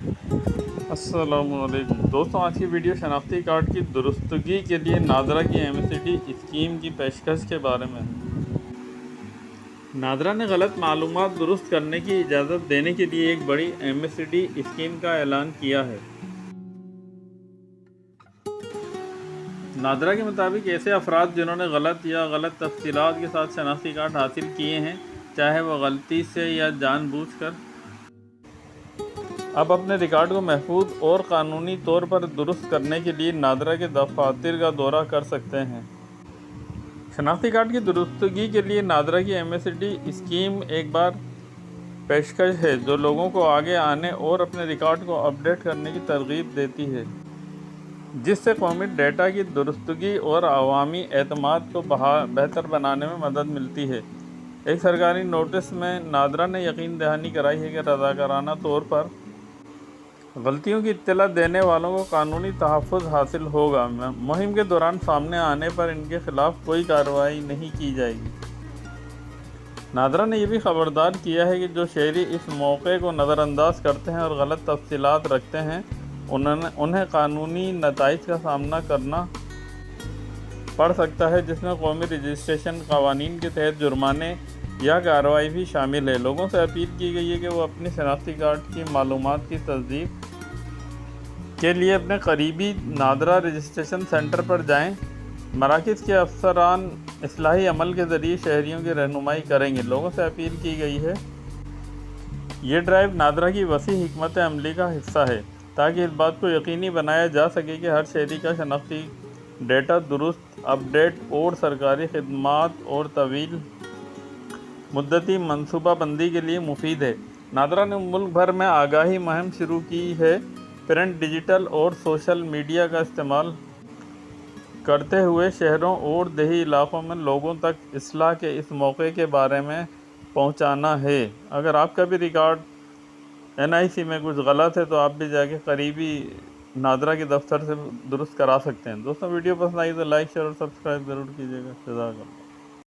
अस्सलाम वालेकुम दोस्तों, आज की वीडियो शनाख्ती कार्ड की दुरुस्तगी के लिए नादरा की एमएसडी स्कीम की पेशकश के बारे में है। नादरा ने गलत मालूमात दुरुस्त करने की इजाज़त देने के लिए एक बड़ी एमएसडी स्कीम का ऐलान किया है। नादरा के मुताबिक ऐसे अफराद जिन्होंने गलत या गलत तफसीलात के साथ शनाख्ती कार्ड हासिल किए हैं, चाहे वह गलती से या जानबूझकर, अब अपने रिकॉर्ड को महफूज और क़ानूनी तौर पर दुरुस्त करने के लिए नादरा के दफातर का दौरा कर सकते हैं। शनाख्ती कार्ड की दुरुस्तगी के लिए नादरा की एमएसडी स्कीम एक बार पेशकश है जो लोगों को आगे आने और अपने रिकॉर्ड को अपडेट करने की तरगीब देती है, जिससे कौमी डेटा की दुरुस्तगी और अवामी एतमाद को बेहतर बनाने में मदद मिलती है। एक सरकारी नोटिस में नादरा ने यकीन दहानी कराई है कि रज़ाकाराना तौर पर गलतियों की इत्तला देने वालों को कानूनी तहफ़्फ़ुज़ हासिल होगा। मुहिम के दौरान सामने आने पर इनके खिलाफ कोई कार्रवाई नहीं की जाएगी। नादरा ने यह भी खबरदार किया है कि जो शहरी इस मौके को नज़रअंदाज करते हैं और गलत तफसीलात रखते हैं, उन्हें कानूनी नताइज का सामना करना पड़ सकता है, जिसमें कौमी रजिस्ट्रेशन क़वानीन के तहत जुर्माने या कार्रवाई भी शामिल है। लोगों से अपील की गई है कि वो अपनी शनाख्ती कार्ड की मालूमात की तस्दीक के लिए अपने करीबी नादरा रजिस्ट्रेशन सेंटर पर जाएं। मराकज़ के अफसरान इस्लाही अमल के ज़रिए शहरियों की रहनुमाई करेंगे। लोगों से अपील की गई है ये ड्राइव नादरा की वसी हिकमत अमली का हिस्सा है, ताकि इस बात को यकीनी बनाया जा सके कि हर शहरी का शनाख्ती डेटा दुरुस्त, अपडेट और सरकारी खिदमात और तवील मुद्दती मनसूबा बंदी के लिए मुफीद है। नादरा ने मुल्क भर में आगाही मुहिम शुरू की है। प्रिंट, डिजिटल और सोशल मीडिया का इस्तेमाल करते हुए शहरों और देही इलाकों में लोगों तक इस्लाह के इस मौके के बारे में पहुंचाना है। अगर आपका भी रिकॉर्ड एनआईसी में कुछ गलत है तो आप भी जाके करीबी नादरा के दफ्तर से दुरुस्त करा सकते हैं। दोस्तों, वीडियो पसंद आई तो लाइक, शेयर और सब्सक्राइब ज़रूर कीजिएगा। जज़ाकल्लाह।